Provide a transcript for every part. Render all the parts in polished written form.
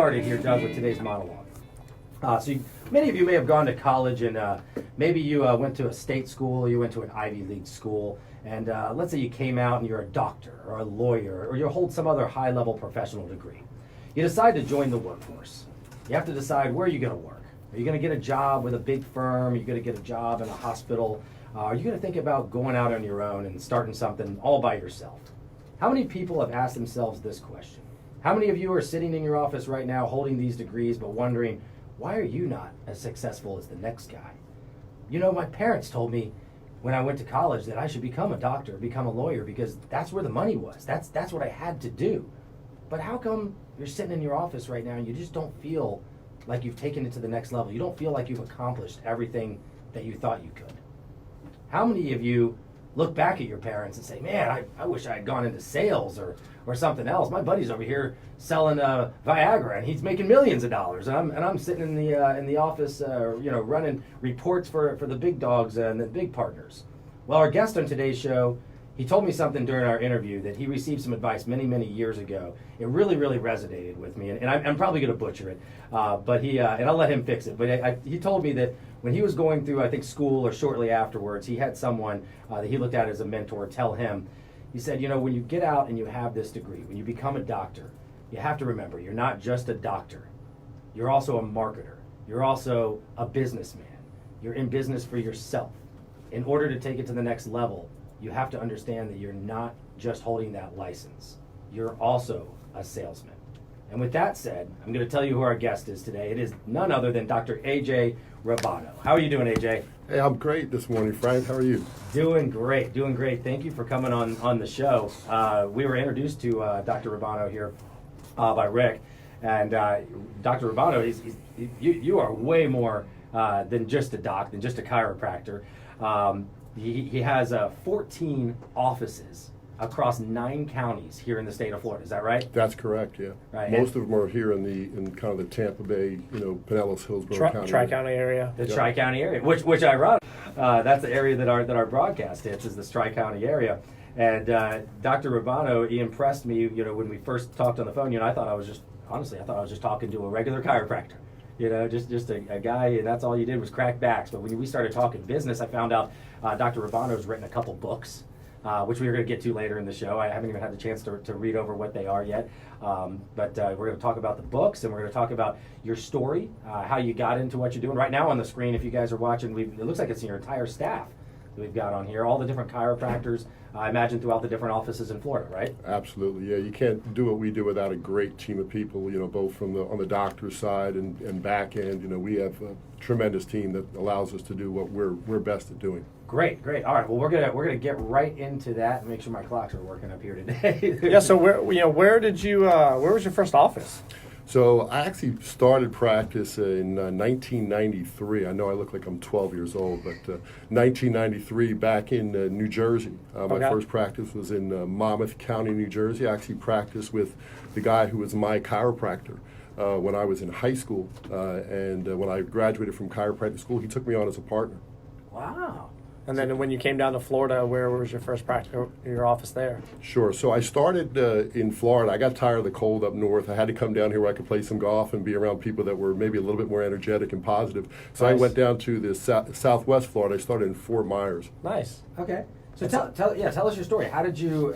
started here, Doug, with today's monologue. Many of you may have gone to college, and maybe you went to a state school, you went to an Ivy League school, and let's say you came out and you're a doctor or a lawyer, or you hold some other high-level professional degree. You decide to join the workforce. You have to decide, where are you going to work? Are you going to get a job with a big firm? Are you going to get a job in a hospital? Are you going to think about going out on your own and starting something all by yourself? How many people have asked themselves this question? How many of you are sitting in your office right now holding these degrees but wondering, why are you not as successful as the next guy? You know, my parents told me when I went to college that I should become a doctor, become a lawyer, because that's where the money was. That's what I had to do. But how come you're sitting in your office right now and you just don't feel like you've taken it to the next level? You don't feel like you've accomplished everything that you thought you could. How many of you look back at your parents and say, man, I wish I had gone into sales or something else. My buddy's over here selling Viagra, and he's making millions of dollars, and I'm sitting in the office, running reports for the big dogs and the big partners. Well, our guest on today's show, he told me something during our interview that he received some advice many, many years ago. It really, really resonated with me, and I'm probably going to butcher it, but and I'll let him fix it. But he told me that when he was going through, I think, school or shortly afterwards, he had someone that he looked at as a mentor tell him, he said, you know, when you get out and you have this degree, when you become a doctor, you have to remember, you're not just a doctor. You're also a marketer. You're also a businessman. You're in business for yourself. In order to take it to the next level, you have to understand that you're not just holding that license. You're also a salesman. And with that said, I'm going to tell you who our guest is today. It is none other than Dr. A.J. Rubano. How are you doing, A.J.? Hey, I'm great this morning, Frank. How are you? Doing great. Thank you for coming on the show. We were introduced to Dr. Rubano here by Rick. And Dr. Rubano, you are way more than just a doc, than just a chiropractor. He has 14 offices across 9 counties here in the state of Florida. Is that right? That's correct, yeah. Right. Most of them are here in kind of the Tampa Bay, Pinellas, Hillsborough County. Tri-County area. The Tri-County area, which ironic. That's the area that our broadcast hits, is this Tri-County area. And Dr. Rubano, he impressed me, when we first talked on the phone, I thought I was just talking to a regular chiropractor. Just a guy, and that's all you did was crack backs. But when we started talking business, I found out Dr. Rubano's written a couple books, which we are going to get to later in the show. I haven't even had the chance to read over what they are yet. But we're going to talk about the books, and we're going to talk about your story, how you got into what you're doing. Right now on the screen, if you guys are watching, it looks like it's your entire staff that we've got on here, all the different chiropractors, I imagine throughout the different offices in Florida, right? Absolutely, yeah. You can't do what we do without a great team of people, both on the doctor's side and back end. We have a tremendous team that allows us to do what we're best at doing. Great. All right. Well, we're gonna get right into that and make sure my clocks are working up here today. Yeah. So where was your first office? So I actually started practice in 1993. I know I look like I'm 12 years old, but 1993 back in New Jersey. My first practice was in Monmouth County, New Jersey. I actually practiced with the guy who was my chiropractor when I was in high school. And when I graduated from chiropractic school, he took me on as a partner. Wow. And then when you came down to Florida, where was your first practice, your office there? Sure. So I started in Florida. I got tired of the cold up north. I had to come down here where I could play some golf and be around people that were maybe a little bit more energetic and positive. So Nice. I went down to the southwest Florida. I started in Fort Myers. Nice. Okay. So tell us your story. How did you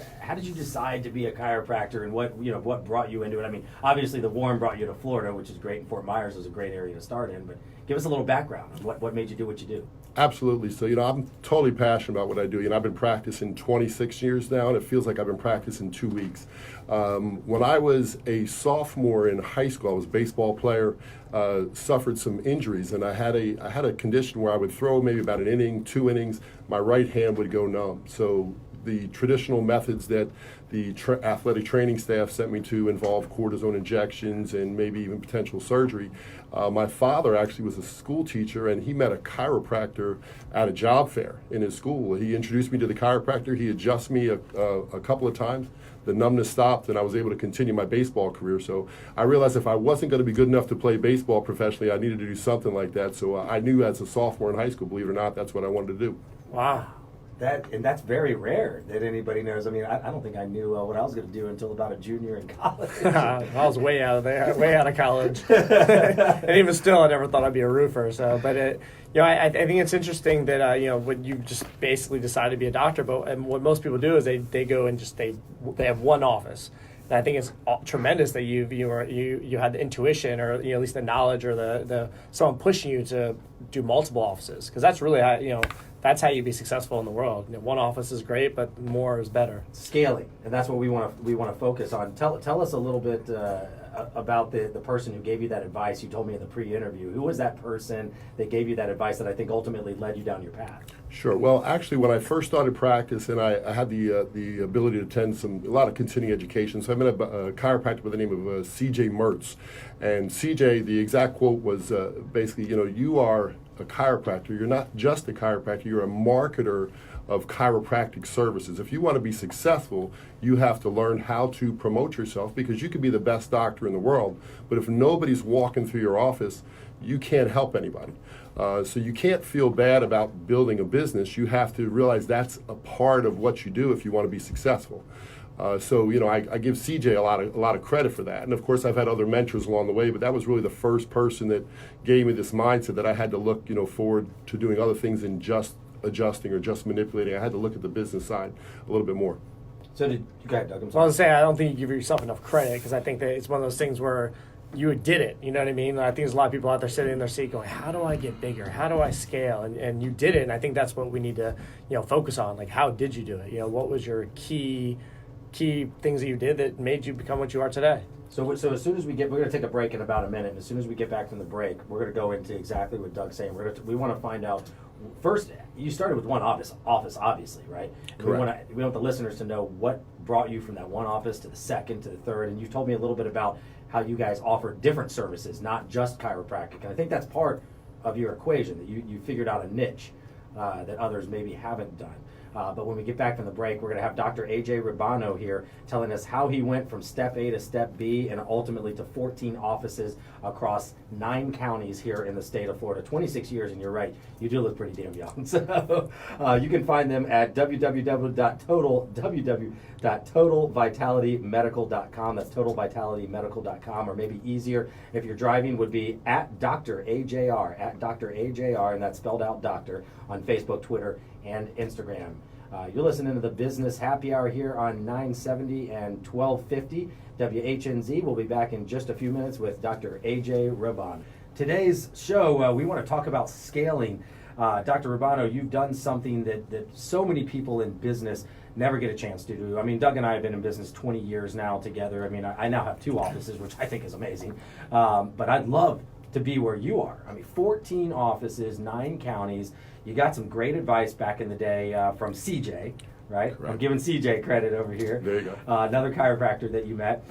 decide to be a chiropractor, and what brought you into it? I mean, obviously the warm brought you to Florida, which is great, and Fort Myers is a great area to start in. But give us a little background on what made you do what you do. Absolutely. So, I'm totally passionate about what I do. I've been practicing 26 years now, and it feels like I've been practicing 2 weeks. When I was a sophomore in high school, I was a baseball player, suffered some injuries, and I had a condition where I would throw maybe about an inning, 2 innings, my right hand would go numb. So the traditional methods that the athletic training staff sent me to involve cortisone injections and maybe even potential surgery. My father actually was a school teacher, and he met a chiropractor at a job fair in his school. He introduced me to the chiropractor. He adjusted me a couple of times. The numbness stopped, and I was able to continue my baseball career. So I realized if I wasn't going to be good enough to play baseball professionally, I needed to do something like that. So I knew as a sophomore in high school, believe it or not, that's what I wanted to do. Wow. that's very rare that anybody knows. I mean, I don't think I knew what I was going to do until about a junior in college. I was way out of there, way out of college, and even still, I never thought I'd be a roofer. So, but I think it's interesting that when you just basically decide to be a doctor, and what most people do is they go and they have one office. And I think it's tremendous that you had the intuition, or at least the knowledge, or the someone pushing you to do multiple offices, because that's really how that's how you be successful in the world. One office is great, but more is better. Scaling, and that's what we want to focus on. Tell us a little bit about the person who gave you that advice. You told me in the pre-interview. Who was that person that gave you that advice that I think ultimately led you down your path? Sure. Well, actually, when I first started practice, and I had the ability to attend a lot of continuing education, so I met a chiropractor by the name of C.J. Mertz. And C.J., the exact quote was basically, you are a chiropractor. You're not just a chiropractor. You're a marketer of chiropractic services. If you want to be successful, you have to learn how to promote yourself, because you could be the best doctor in the world, but if nobody's walking through your office, you can't help anybody. So you can't feel bad about building a business. You have to realize that's a part of what you do if you want to be successful. So I give CJ a lot of credit for that, and of course I've had other mentors along the way, but that was really the first person that gave me this mindset that I had to look forward to doing other things than just adjusting or just manipulating. I had to look at the business side a little bit more. So did you go ahead, Doug? Well, I was saying, I don't think you give yourself enough credit, because I think that it's one of those things where you did it. You know what I mean? I think there's a lot of people out there sitting in their seat going, how do I get bigger? How do I scale? And you did it, and I think that's what we need to focus on. Like, how did you do it? What was your key things that you did that made you become what you are today? So as soon as we're going to take a break in about a minute. And as soon as we get back from the break, we're going to go into exactly what Doug's saying. We want to find out. First, you started with one office, obviously, right? Correct. We want the listeners to know what brought you from that one office to the second to the third. And you told me a little bit about how you guys offer different services, not just chiropractic. And I think that's part of your equation, that you figured out a niche that others maybe haven't done. But when we get back from the break, we're going to have Dr. A.J. Rubano here telling us how he went from step A to step B and ultimately to 14 offices across 9 counties here in the state of Florida. 26 years, and you're right, you do look pretty damn young. So you can find them at www.totalvitalitymedical.com. That's totalvitalitymedical.com, or maybe easier if you're driving would be at Dr. AJR, at Dr. AJR, and that's spelled out doctor, on Facebook, Twitter, and Instagram. You're listening to the Business Happy Hour here on 970 and 1250 WHNZ. We'll be back in just a few minutes with Dr. A.J. Rubano. Today's show, we want to talk about scaling. Dr. Rubano, you've done something that so many people in business never get a chance to do. I mean, Doug and I have been in business 20 years now together. I mean, I now have 2 offices, which I think is amazing. But I'd love to be where you are. I mean, 14 offices, 9 counties. You got some great advice back in the day from CJ, right? Correct. I'm giving CJ credit over here. There you go. Another chiropractor that you met,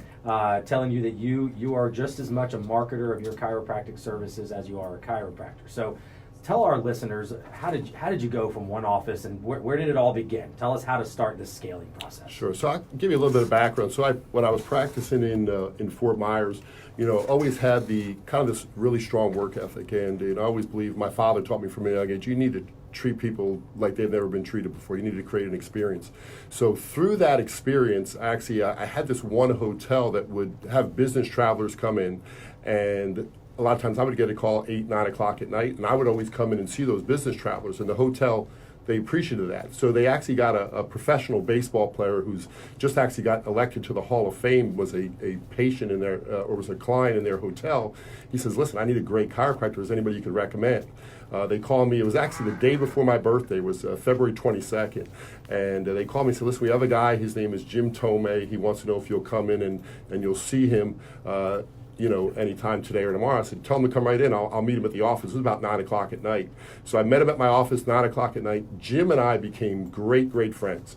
telling you that you are just as much a marketer of your chiropractic services as you are a chiropractor. So tell our listeners, how did you go from one office, and where did it all begin? Tell us how to start this scaling process. Sure. So I'll give you a little bit of background. So when I was practicing in Fort Myers, always had the kind of this really strong work ethic, and I always believed, my father taught me from a young age, you need to treat people like they've never been treated before. You need to create an experience. So through that experience, actually, I had this one hotel that would have business travelers come in, and a lot of times I would get a call 8, 9 o'clock at night, and I would always come in and see those business travelers. And the hotel, they appreciated that. So they actually got a professional baseball player who's just actually got elected to the Hall of Fame, was a patient in their, or was a client in their hotel. He says, listen, I need a great chiropractor. Is anybody you could recommend? They called me, it was actually the day before my birthday, it was February 22nd. And they called me and said, listen, we have a guy, his name is Jim Tomei. He wants to know if you'll come in and you'll see him anytime today or tomorrow. I said, tell him to come right in. I'll meet him at the office. It was about 9 o'clock at night. So I met him at my office, 9 o'clock at night. Jim and I became great, great friends.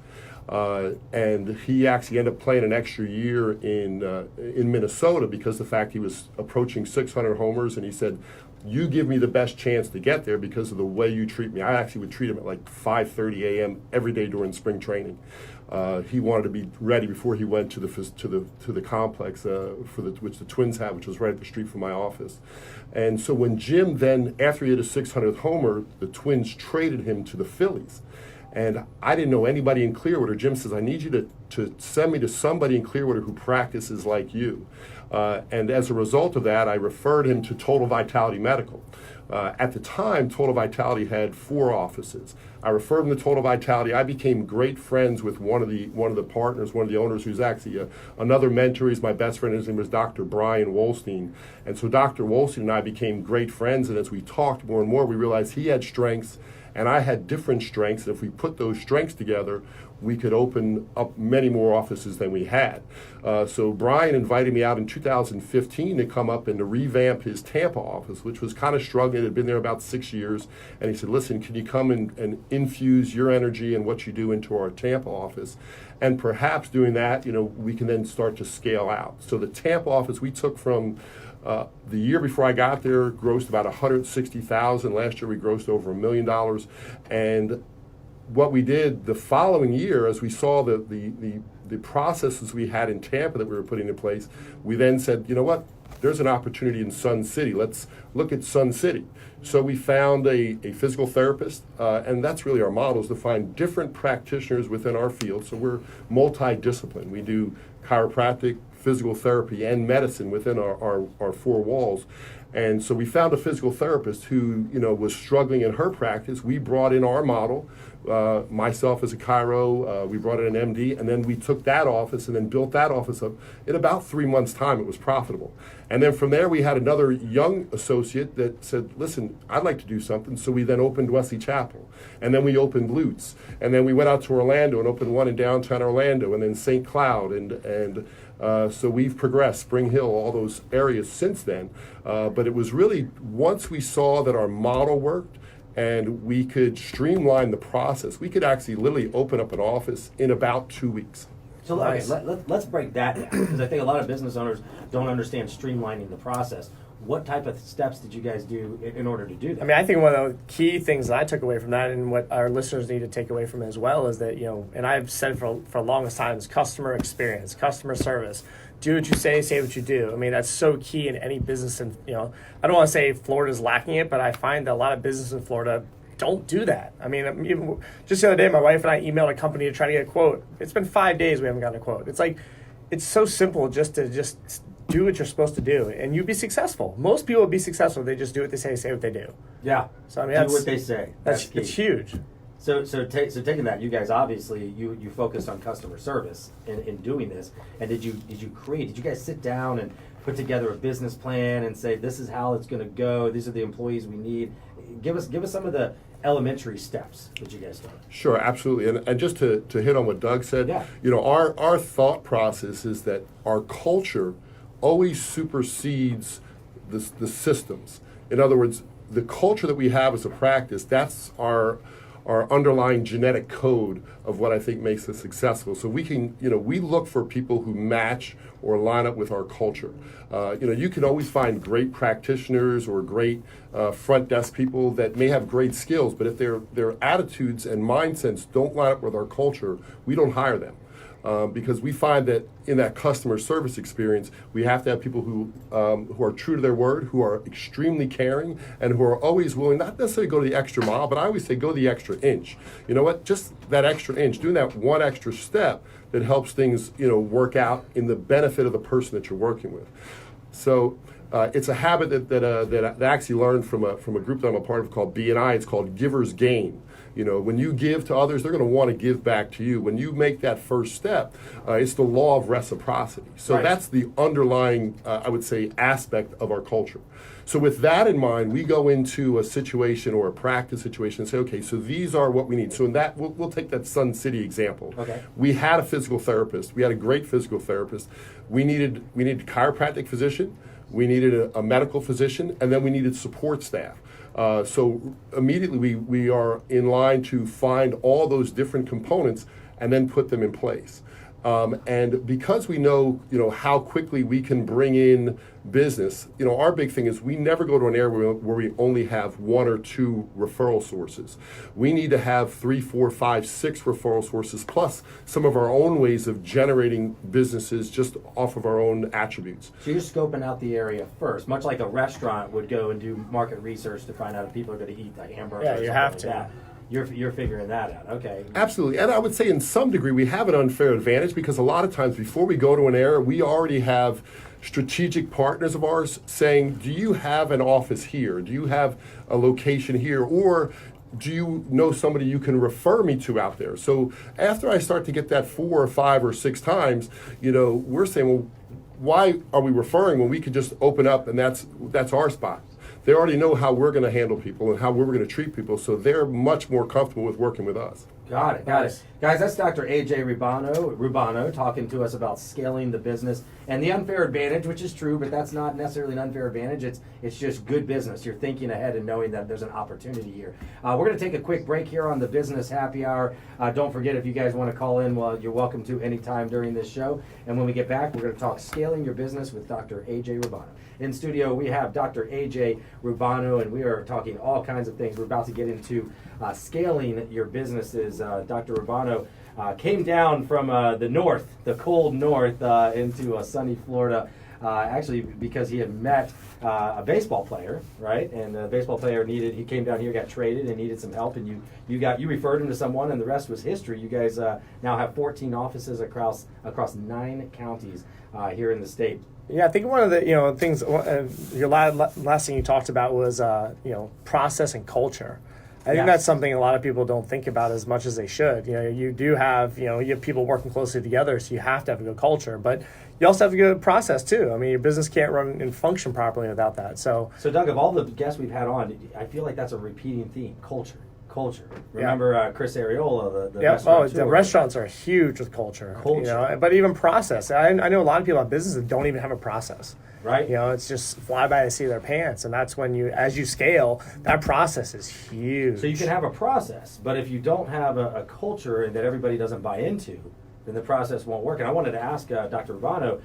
And he actually ended up playing an extra year in Minnesota because of the fact he was approaching 600 homers. And he said, you give me the best chance to get there because of the way you treat me. I actually would treat him at like 5:30 a.m. every day during spring training. He wanted to be ready before he went to the complex which the Twins had, which was right up the street from my office. And so when Jim then, after he hit his 600th homer, the Twins traded him to the Phillies. And I didn't know anybody in Clearwater. Jim says, I need you to send me to somebody in Clearwater who practices like you. And as a result of that, I referred him to Total Vitality Medical. At the time, Total Vitality had 4 offices. I referred him to Total Vitality. I became great friends with one of the partners, one of the owners, who's actually another mentor. He's my best friend. His name was Dr. Brian Wolstein. And so Dr. Wolstein and I became great friends. And as we talked more and more, we realized he had strengths and I had different strengths. And if we put those strengths together, we could open up many more offices than we had. So Brian invited me out in 2015 to come up and to revamp his Tampa office, which was kind of struggling. It had been there about 6 years. And he said, listen, can you come and infuse your energy and what you do into our Tampa office? And perhaps doing that, we can then start to scale out. So the Tampa office we took from the year before I got there, grossed about $160,000. Last year we grossed over $1 million. And what we did the following year, as we saw the processes we had in Tampa that we were putting in place, we then said, you know what, there's an opportunity in Sun City. Let's look at Sun City. So we found a physical therapist, and that's really our model, is to find different practitioners within our field. So we're multi-discipline. We do chiropractic, physical therapy, and medicine within our 4 walls. And so we found a physical therapist who, was struggling in her practice. We brought in our model, myself as a chiro, we brought in an MD, and then we took that office and then built that office up. In about 3 months' time, it was profitable. And then from there, we had another young associate that said, listen, I'd like to do something. So we then opened Wesley Chapel, and then we opened Lutz, and then we went out to Orlando and opened one in downtown Orlando, and then St. Cloud, and so we've progressed, Spring Hill, all those areas since then. But it was really once we saw that our model worked and we could streamline the process, we could actually literally open up an office in about 2 weeks. So let's break that down, because I think a lot of business owners don't understand streamlining the process. What type of steps did you guys do in order to do that? I mean, I think one of the key things that I took away from that, and what our listeners need to take away from it as well, is that, and I've said for the longest time, is customer experience, customer service. Do what you say what you do. I mean, that's so key in any business. And, I don't want to say Florida's lacking it, but I find that a lot of businesses in Florida don't do that. I mean, even just the other day, my wife and I emailed a company to try to get a quote. It's been 5 days we haven't gotten a quote. It's like, it's so simple just to do what you're supposed to do, and you'd be successful. Most people would be successful if they just do what they say what they do. Yeah. So I mean, do what they say. That's key. It's huge. So taking that, you guys obviously you focused on customer service in doing this. And did you guys sit down and put together a business plan and say, this is how it's going to go, these are the employees we need? Give us some of the elementary steps that you guys started. Sure, absolutely. And just to hit on what Doug said, yeah. Our thought process is that our culture always supersedes the systems. In other words, the culture that we have as a practice, that's our underlying genetic code of what I think makes us successful. So we can, we look for people who match or line up with our culture. You can always find great practitioners or great front desk people that may have great skills, but if their attitudes and mindsets don't line up with our culture, we don't hire them. Because we find that in that customer service experience, we have to have people who are true to their word, who are extremely caring, and who are always willing, not necessarily go the extra mile, but I always say go the extra inch. You know what? Just that extra inch, doing that one extra step that helps things, work out in the benefit of the person that you're working with. So it's a habit that I actually learned from a group that I'm a part of called B&I. It's called Givers Gain. When you give to others, they're going to want to give back to you. When you make that first step, it's the law of reciprocity. So right. That's the underlying, I would say, aspect of our culture. So with that in mind, we go into a situation or a practice situation and say, okay, so these are what we need. So in that, we'll take that Sun City example. Okay. We had a physical therapist. We had a great physical therapist. We needed a chiropractic physician. We needed a medical physician, and then we needed support staff. So immediately we are in line to find all those different components and then put them in place. And because we know, how quickly we can bring in business, our big thing is we never go to an area where we only have 1 or 2 referral sources. We need to have 3, 4, 5, 6 referral sources, plus some of our own ways of generating businesses just off of our own attributes. So you're scoping out the area first, much like a restaurant would go and do market research to find out if people are going to eat a hamburger. Yeah, or you something have like to. that. You're figuring that out. Okay. Absolutely. And I would say in some degree we have an unfair advantage because a lot of times before we go to an area, we already have strategic partners of ours saying, do you have an office here? Do you have a location here? Or do you know somebody you can refer me to out there? So after I start to get that 4 or 5 or 6 times, we're saying, well, why are we referring when we could just open up and that's our spot? They already know how we're going to handle people and how we're going to treat people, so they're much more comfortable with working with us. Got it. Guys, that's Dr. A.J. Rubano talking to us about scaling the business and the unfair advantage, which is true, but that's not necessarily an unfair advantage. It's just good business. You're thinking ahead and knowing that there's an opportunity here. We're going to take a quick break here on the Business Happy Hour. Don't forget, if you guys want to call in, well, you're welcome to anytime during this show. And when we get back, we're going to talk scaling your business with Dr. A.J. Rubano. In studio, we have Dr. A.J. Rubano, and we are talking all kinds of things. We're about to get into scaling your businesses. Dr. Rubano came down from the north, the cold north, into sunny Florida, actually because he had met a baseball player, right? And the baseball player he came down here, got traded, and needed some help, and you referred him to someone, and the rest was history. You guys now have 14 offices across 9 counties here in the state. Yeah, I think one of the things your last thing you talked about was process and culture. I think that's something a lot of people don't think about as much as they should. You do have you have people working closely together, so you have to have a good culture, but you also have a good process too. I mean, your business can't run and function properly without that. So Doug, of all the guests we've had on, I feel like that's a repeating theme: culture. Remember Chris Areola, the restaurant. The restaurants are huge with culture. But even process. I know a lot of people have businesses that don't even have a process. Right. It's just fly by the seat of their pants, and that's when as you scale, that process is huge. So you can have a process, but if you don't have a culture that everybody doesn't buy into, then the process won't work. And I wanted to ask Dr. Rubano,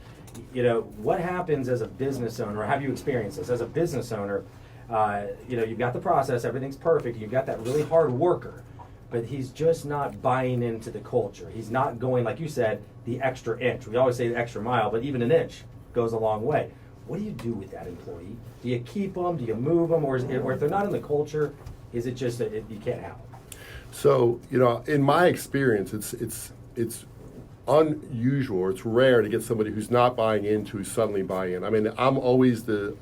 what happens as a business owner, or have you experienced this as a business owner? You've got the process, everything's perfect, you've got that really hard worker, but he's just not buying into the culture. He's not going, like you said, the extra inch. We always say the extra mile, but even an inch goes a long way. What do you do with that employee? Do you keep them? Do you move them? Or if they're not in the culture, is it just that you can't have them? So, in my experience, it's unusual, or it's rare to get somebody who's not buying in to suddenly buy in. I mean, I'm always the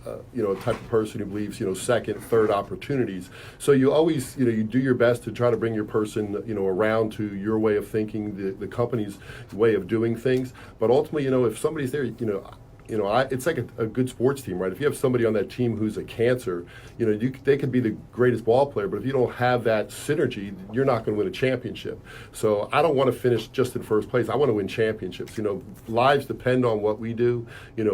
type of person who believes second, third opportunities. So you always you do your best to try to bring your person around to your way of thinking, the company's way of doing things. But ultimately, if somebody's there, it's like a good sports team, right? If you have somebody on that team who's a cancer, they could be the greatest ball player, but if you don't have that synergy, you're not going to win a championship. So I don't want to finish just in first place. I want to win championships. Lives depend on what we do.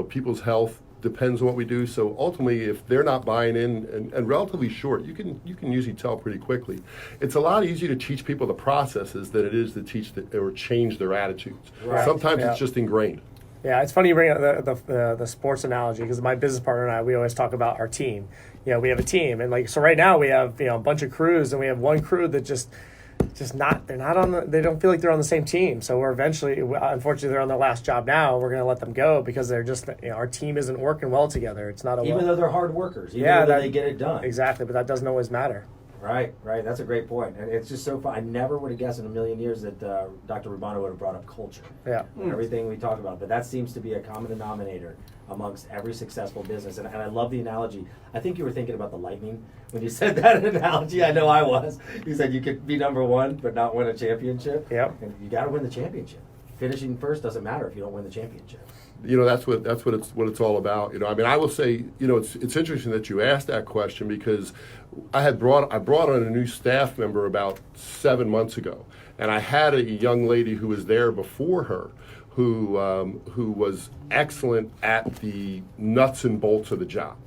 People's health depends on what we do. So ultimately, if they're not buying in, and relatively short, you can usually tell pretty quickly. It's a lot easier to teach people the processes than it is to teach or change their attitudes. Right. Sometimes it's just ingrained. Yeah, it's funny you bring up the sports analogy, because my business partner and I, we always talk about our team. We have a team, and so right now we have a bunch of crews, and we have one crew that they don't feel like they're on the same team. So we're unfortunately they're on their last job now. We're going to let them go because they're just our team isn't working well together. It's not even though they're hard workers, though they get it done. Exactly, but that doesn't always matter. Right. That's a great point. And it's just so fun. I never would have guessed in a million years that Dr. Rubano would have brought up culture. Yeah. And everything we talk about. But that seems to be a common denominator amongst every successful business. And I love the analogy. I think you were thinking about the lightning when you said that analogy. I know I was. You said you could be number one but not win a championship. Yep. And you got to win the championship. Finishing first doesn't matter if you don't win the championship. That's what it's all about. I mean, I will say, it's interesting that you asked that question, because I brought on a new staff member about 7 months ago, and I had a young lady who was there before her, who was excellent at the nuts and bolts of the job,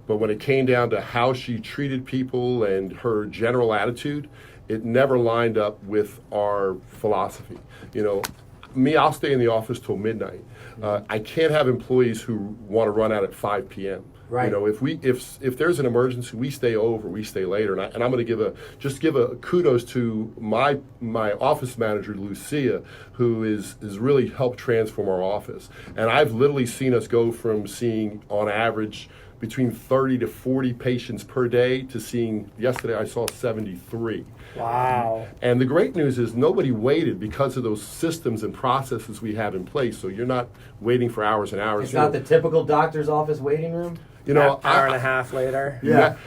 but when it came down to how she treated people and her general attitude, it never lined up with our philosophy. I'll stay in the office till midnight. I can't have employees who want to run out at 5 p.m. Right. If there's an emergency, we stay over, we stay later, and I'm going to give a kudos to my office manager, Lucia, who is really helped transform our office. And I've literally seen us go from seeing on average between 30 to 40 patients per day to seeing, yesterday I saw 73. Wow. And the great news is nobody waited because of those systems and processes we have in place. So you're not waiting for hours and hours. It's not the typical doctor's office waiting room. You know, Hour and a half later.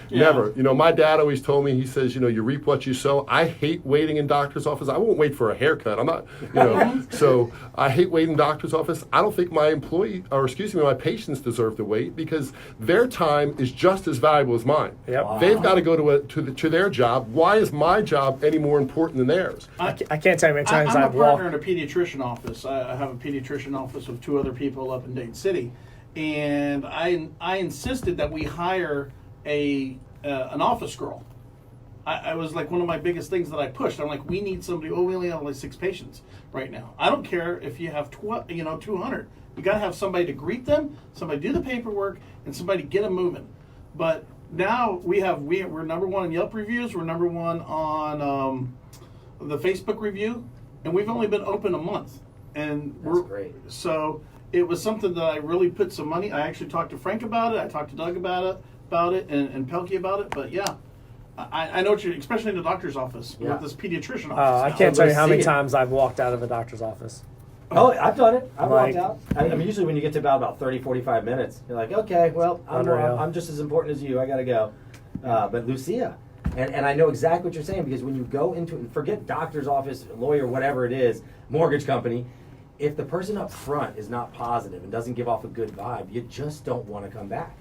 Never. You know, my dad always told me, he says, you know, you reap what you sow. I hate waiting in doctor's office. I won't wait for a haircut. I'm not, you know, so I hate waiting in doctor's office. I don't think my my patients deserve to wait because their time is just as valuable as mine. Yep. Wow. They've got to go to their job. Why is my job any more important than theirs? I can't tell you how many times I'm a I've walked. partner in a pediatrician office. I have a pediatrician office with 2 other people up in Dade City. And I insisted that we hire an office girl. I was like one of my biggest things that I pushed. I'm like, we need somebody. Oh, we only have like 6 patients right now. I don't care if you have 200. You got to have somebody to greet them, somebody do the paperwork, and somebody get them moving. But now we're number 1 in Yelp reviews. We're number 1 on the Facebook review, and we've only been open a month. And That's great. So it was something that I really put some money. I actually talked to Frank about it. I talked to Doug about it, and Pelkey about it. But yeah, I know what you, especially in the doctor's office with this pediatrician office. I now. can't tell you how many See it. times I've walked out of a doctor's office. Oh, I've done it. I've Like- walked out. I mean, usually when you get to about 30, 45 minutes, you're like, okay, well, Unreal. I'm just as important as you. I got to go. But Lucia, and I know exactly what you're saying because when you go into it, forget doctor's office, lawyer, whatever it is, mortgage company, if the person up front is not positive and doesn't give off a good vibe, you just don't want to come back.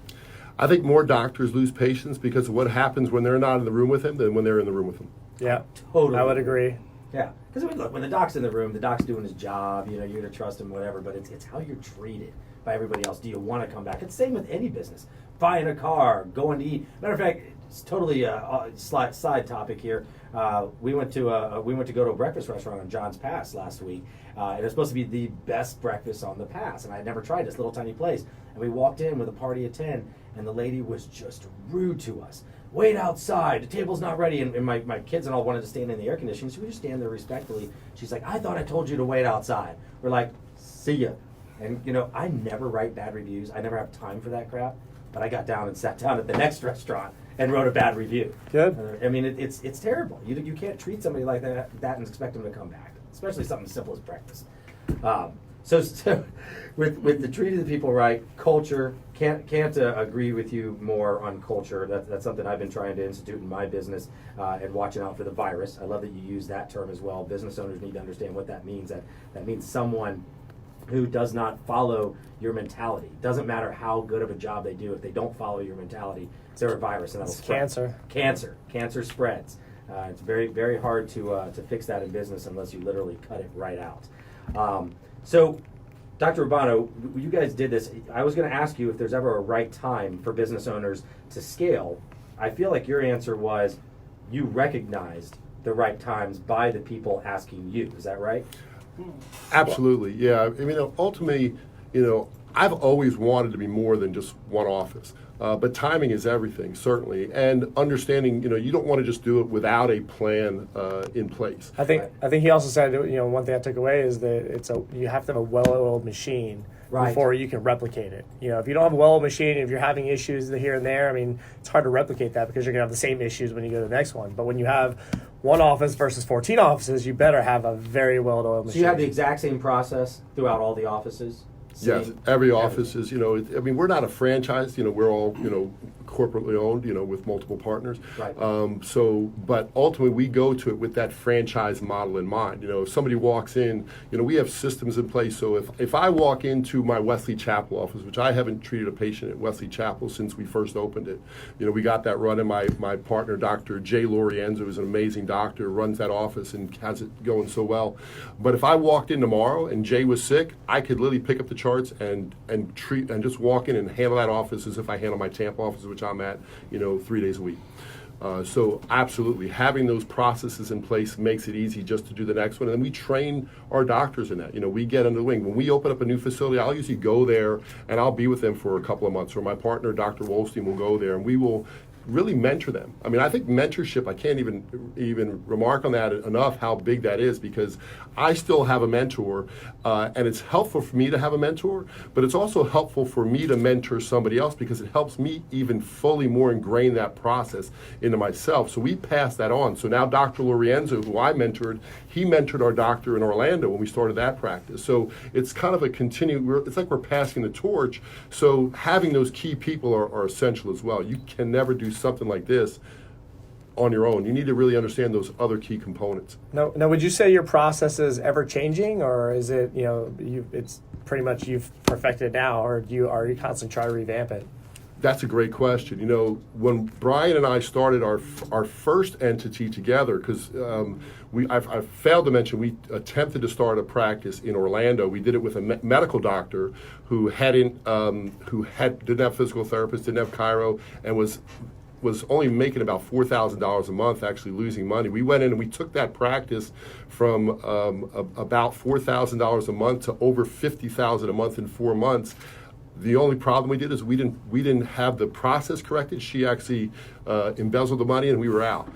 I think more doctors lose patients because of what happens when they're not in the room with him than when they're in the room with him. Yeah, Totally. I would agree. Yeah, because I mean, look, when the doc's in the room, the doc's doing his job. You know, you're gonna trust him, whatever. But it's how you're treated by everybody else. Do you want to come back? It's the same with any business. Buying a car, going to eat. Matter of fact, it's totally a side topic here. We went to go to a breakfast restaurant on John's Pass last week. And it was supposed to be the best breakfast on the pass, and I had never tried this little tiny place. And we walked in with a party of 10, and the lady was just rude to us. Wait outside, the table's not ready. And my kids and all wanted to stand in the air conditioning, so we just stand there respectfully. She's like, I thought I told you to wait outside. We're like, see ya. And you know, I never write bad reviews. I never have time for that crap. But I got down and sat down at the next restaurant and wrote a bad review. Good. I mean, it's terrible. You can't treat somebody like that and expect them to come back, especially something as simple as breakfast. So with the treating the people right, culture, can't agree with you more on culture. That's something I've been trying to institute in my business and watching out for the virus. I love that you use that term as well. Business owners need to understand what that means. That means someone who does not follow your mentality. Doesn't matter how good of a job they do, if they don't follow your mentality, they're a virus, and that'll It's spread. cancer. Cancer spreads. It's very, very hard to fix that in business unless you literally cut it right out. So, Dr. Rubano, you guys did this. I was going to ask you if there's ever a right time for business owners to scale. I feel like your answer was you recognized the right times by the people asking you. Is that right? Absolutely, yeah. I mean, ultimately, you know, I've always wanted to be more than just one office. But timing is everything, certainly, and understanding. You know, you don't want to just do it without a plan in place. I think he also said, you know, one thing I took away is that you have to have a well-oiled machine before you can replicate it. You know, if you don't have a well-oiled machine, if you're having issues here and there, I mean, it's hard to replicate that because you're gonna have the same issues when you go to the next one. But when you have one office versus 14 offices, you better have a very well-oiled machine. So you have the exact same process throughout all the offices? Yes, every office is, you know, I mean, we're not a franchise, you know, we're all, you know, corporately owned, you know, with multiple partners. Right. But ultimately we go to it with that franchise model in mind. You know, if somebody walks in, you know, we have systems in place. So if I walk into my Wesley Chapel office, which I haven't treated a patient at Wesley Chapel since we first opened it, you know, we got that running. My partner, Dr. Jay Lorienzo, is an amazing doctor, runs that office and has it going so well. But if I walked in tomorrow and Jay was sick, I could literally pick up the charts and treat and just walk in and handle that office as if I handle my Tampa office, which I'm at, you know, 3 days a week. So absolutely, having those processes in place makes it easy just to do the next one. And then we train our doctors in that. You know, we get under the wing. When we open up a new facility, I'll usually go there and I'll be with them for a couple of months. Or my partner, Dr. Wolstein, will go there and we will really mentor them. I mean, I think mentorship, I can't even remark on that enough how big that is, because I still have a mentor, and it's helpful for me to have a mentor, but it's also helpful for me to mentor somebody else, because it helps me even fully more ingrain that process into myself. So we pass that on. So now Dr. Lorenzo, who I mentored, he mentored our doctor in Orlando when we started that practice. So it's kind of a it's like we're passing the torch. So having those key people are essential as well. You can never do something like this on your own. You need to really understand those other key components. Now, would you say your process is ever changing, or is it, it's pretty much you've perfected it now, or are you constantly trying to revamp it? That's a great question. When Brian and I started our first entity together, because I failed to mention, we attempted to start a practice in Orlando. We did it with a medical doctor who didn't have physical therapists, didn't have chiro, and was only making about $4,000 a month, actually losing money. We went in and we took that practice from about $4,000 a month to over $50,000 a month in 4 months. The only problem we did is we didn't have the process corrected. She actually embezzled the money and we were out.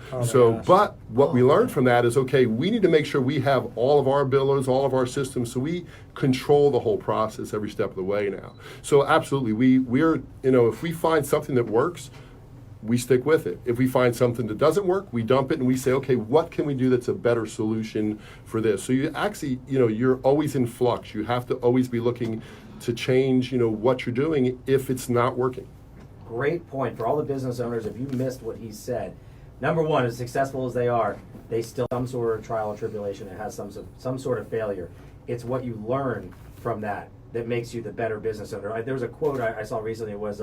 But what we learned from that is, okay, we need to make sure we have all of our billers, all of our systems, so we control the whole process every step of the way now. So absolutely, we're if we find something that works, we stick with it. If we find something that doesn't work, we dump it and we say, okay, what can we do that's a better solution for this? So you actually, you're always in flux. You have to always be looking to change, what you're doing if it's not working. Great point. For all the business owners, if you missed what he said, number one, as successful as they are, they still have some sort of trial or tribulation. It has some sort of failure. It's what you learn from that makes you the better business owner. There was a quote I saw recently. It was,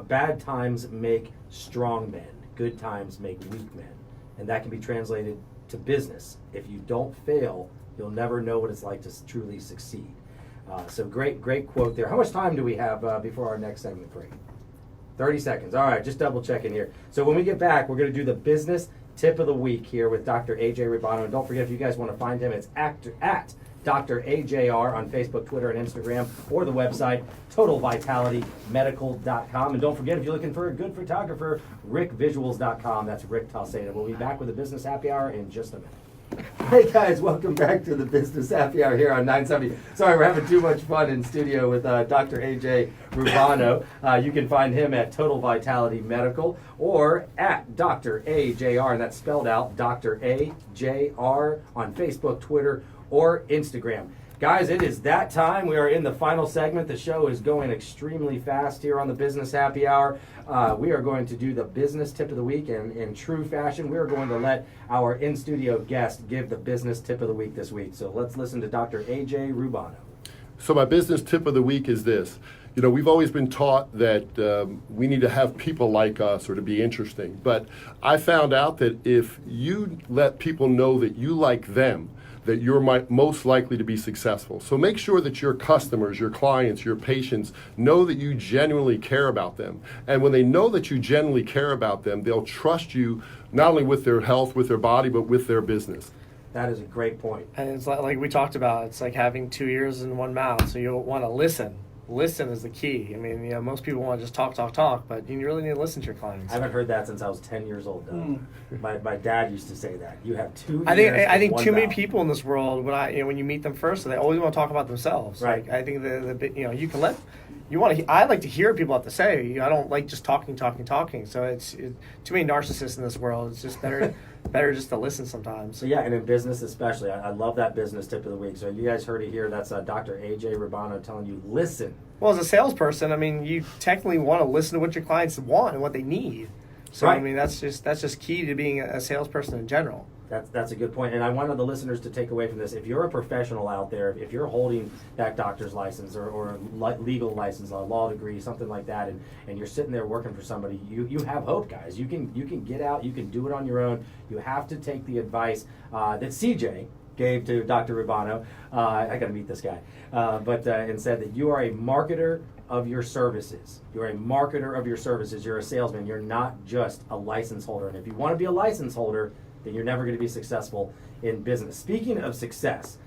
bad times make strong men. Good times make weak men. And that can be translated to business. If you don't fail, you'll never know what it's like to truly succeed. So great quote there. How much time do we have before our next segment break? 30 seconds. All right, just double checking here. So when we get back, we're going to do the business tip of the week here with Dr. AJ Rubano. And don't forget, if you guys want to find him, it's at Dr. AJR on Facebook, Twitter, and Instagram, or the website, totalvitalitymedical.com. And don't forget, if you're looking for a good photographer, rickvisuals.com. That's Rick Talseda. We'll be back with the Business Happy Hour in just a minute. Hey guys, welcome back to the Business Happy Hour here on 970. Sorry, we're having too much fun in studio with Dr. AJ Rubano. You can find him at Total Vitality Medical or at Dr. AJR, and that's spelled out Dr. AJR on Facebook, Twitter, or Instagram. Guys, it is that time. We are in the final segment. The show is going extremely fast here on the Business Happy Hour. We are going to do the business tip of the week, and in true fashion, we are going to let our in-studio guest give the business tip of the week this week. So let's listen to Dr. AJ Rubano. So my business tip of the week is this. We've always been taught that we need to have people like us or to be interesting. But I found out that if you let people know that you like them, that you're most likely to be successful. So make sure that your customers, your clients, your patients know that you genuinely care about them. And when they know that you genuinely care about them, they'll trust you not only with their health, with their body, but with their business. That is a great point. And it's like we talked about, it's like having 2 ears and 1 mouth. So you want to listen. Listen is the key. I mean, most people want to just talk, but you really need to listen to your clients. I haven't heard that since I was 10 years old, Doug. My dad used to say that. You have 2 ears. I think too many mouth. people in this world, when you meet them first, they always want to talk about themselves. Right. Like, I think you can let. I like to hear what people have to say. I don't like just talking. So it's too many narcissists in this world. It's just better just to listen sometimes. So yeah, and in business especially, I love that business tip of the week. So you guys heard it here. That's Dr. AJ Rubano telling you, listen. Well, as a salesperson, you technically want to listen to what your clients want and what they need. So right. That's just key to being a salesperson in general. That's a good point. And I wanted the listeners to take away from this. If you're a professional out there, if you're holding that doctor's license or a legal license, a law degree, something like that, and you're sitting there working for somebody, you have hope, guys. You can get out. You can do it on your own. You have to take the advice that CJ gave to Dr. Rubano. I got to meet this guy. And said that you are a marketer of your services. You're a marketer of your services. You're a salesman. You're not just a license holder. And if you want to be a license holder, then you're never going to be successful in business. Speaking of success,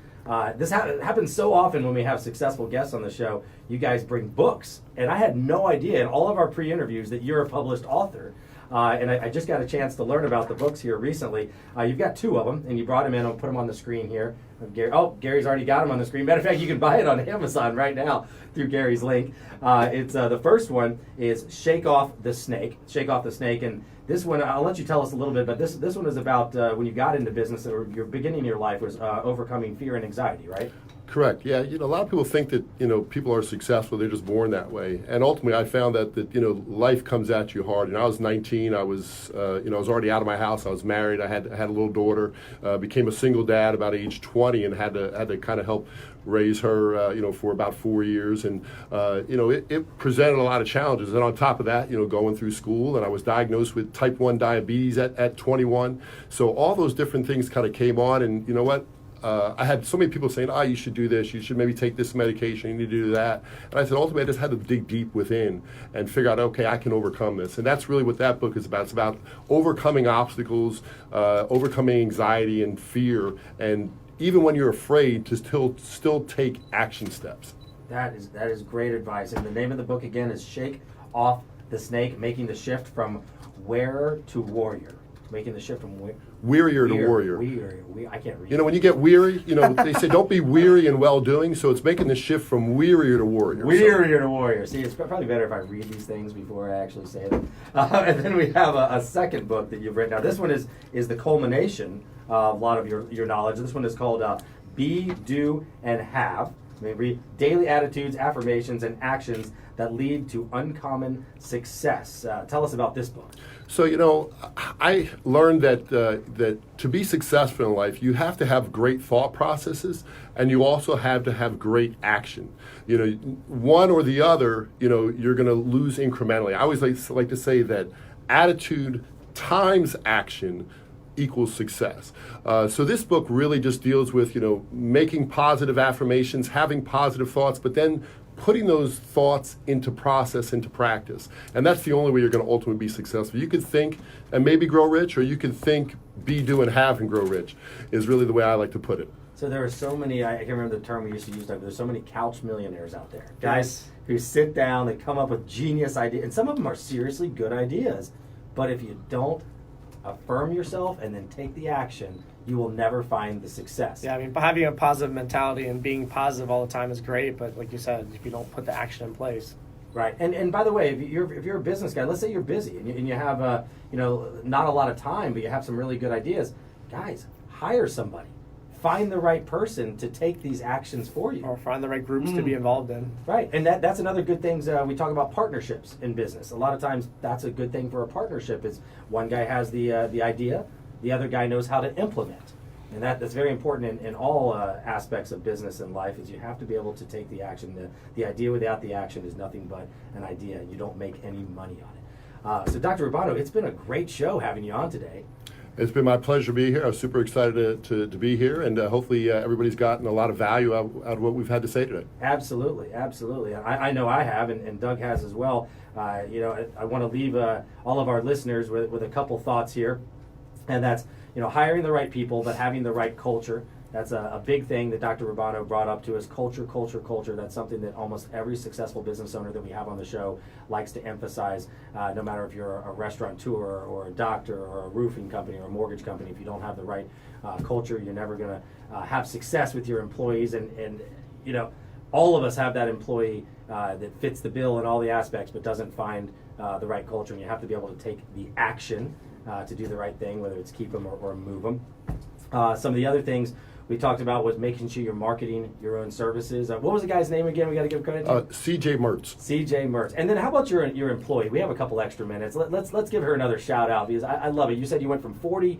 This happens so often when we have successful guests on the show. You guys bring books, and I had no idea in all of our pre-interviews that you're a published author. And I just got a chance to learn about the books here recently. You've got 2 of them, and you brought them in. I'll put them on the screen here. Gary's already got them on the screen. Matter of fact, you can buy it on Amazon right now through Gary's link. It's the first one is Shake Off the Snake. Shake Off the Snake, and this one I'll let you tell us a little bit. But this one is about when you got into business, or your beginning of your life was overcoming fear and anxiety, right? Correct. Yeah. A lot of people think that people are successful; they're just born that way. And ultimately, I found that life comes at you hard. I was 19. I was I was already out of my house. I was married. I had a little daughter. Became a single dad about age 20, and had to kind of help raise her for about 4 years. And it presented a lot of challenges. And on top of that, going through school, and I was diagnosed with type 1 diabetes at 21. So all those different things kind of came on. And you know what? I had so many people saying, you should do this, you should maybe take this medication, you need to do that. And I said, ultimately, I just had to dig deep within and figure out, okay, I can overcome this. And that's really what that book is about. It's about overcoming obstacles, overcoming anxiety and fear, and even when you're afraid, to still take action steps. That is great advice. And the name of the book, again, is Shake Off the Snake, Making the Shift from Wearer to Warrior. Making the shift from wearier to warrior. I can't read. When you get weary, they say don't be weary in well-doing, so it's making the shift from wearier to warrior. Wearier to warrior. See, it's probably better if I read these things before I actually say them. And then we have a second book that you've written. Now, this one is the culmination of a lot of your knowledge. This one is called Be, Do, and Have. Maybe daily attitudes, affirmations, and actions that lead to uncommon success. Tell us about this book. So, I learned that to be successful in life, you have to have great thought processes, and you also have to have great action. One or the other, you're going to lose incrementally. I always like to say that attitude times action equals success. So this book really just deals with, making positive affirmations, having positive thoughts, but then putting those thoughts into practice. And that's the only way you're going to ultimately be successful. You could think and maybe grow rich, or you could think, be, do, and have and grow rich, is really the way I like to put it. So there are so many, I can't remember the term we used to use, but there's so many couch millionaires out there. Guys who sit down, they come up with genius ideas, and some of them are seriously good ideas. But if you don't affirm yourself and then take the action, you will never find the success. Yeah, having a positive mentality and being positive all the time is great, but like you said, if you don't put the action in place. Right, and by the way, if you're a business guy, let's say you're busy and you have not a lot of time, but you have some really good ideas. Guys, hire somebody. Find the right person to take these actions for you. Or find the right groups to be involved in. Right, and that's another good thing. We talk about partnerships in business. A lot of times that's a good thing for a partnership is one guy has the idea, the other guy knows how to implement. And that's very important in all aspects of business and life is you have to be able to take the action. The idea without the action is nothing but an idea. You don't make any money on it. So Dr. Rubano, it's been a great show having you on today. It's been my pleasure to be here. I'm super excited to be here, and hopefully everybody's gotten a lot of value out of what we've had to say today. Absolutely. I know I have, and Doug has as well. I want to leave all of our listeners with a couple thoughts here, and that's hiring the right people, but having the right culture. That's a big thing that Dr. Rubano brought up to us. Culture. That's something that almost every successful business owner that we have on the show likes to emphasize, no matter if you're a restaurateur or a doctor or a roofing company or a mortgage company. If you don't have the right culture, you're never going to have success with your employees. And all of us have that employee that fits the bill in all the aspects but doesn't find the right culture. And you have to be able to take the action to do the right thing, whether it's keep them or move them. Some of the other things we talked about was making sure you're marketing your own services. What was the guy's name again? We got to give credit to C.J. Mertz. C.J. Mertz. And then how about your employee? We have a couple extra minutes. Let's give her another shout out because I love it. You said you went from 40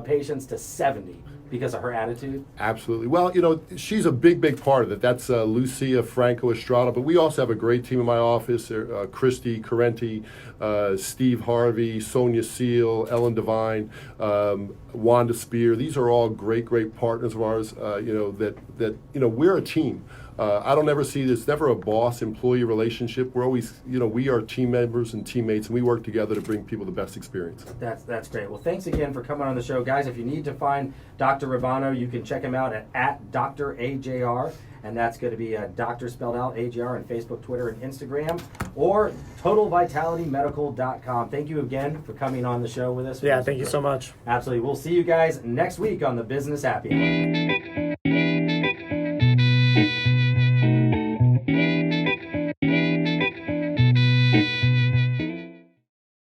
patients to 70 because of her attitude. Absolutely. Well, she's a big part of it. That's Lucia Franco Estrada. But we also have a great team in my office. Christy Correnti, Steve Harvey, Sonia Seal, Ellen Devine, Wanda Spear. These are all great partners of ours. That we're a team. I don't ever see there's never a boss-employee relationship. We're always, we are team members and teammates, and we work together to bring people the best experience. That's great. Well, thanks again for coming on the show, guys. If you need to find Dr. Rubano, you can check him out at Dr. AJR, and that's going to be doctor spelled out AJR on Facebook, Twitter, and Instagram, or TotalVitalityMedical.com. Thank you again for coming on the show with us. Yeah, thank you so much. Absolutely. We'll see you guys next week on the Business Happy Hour.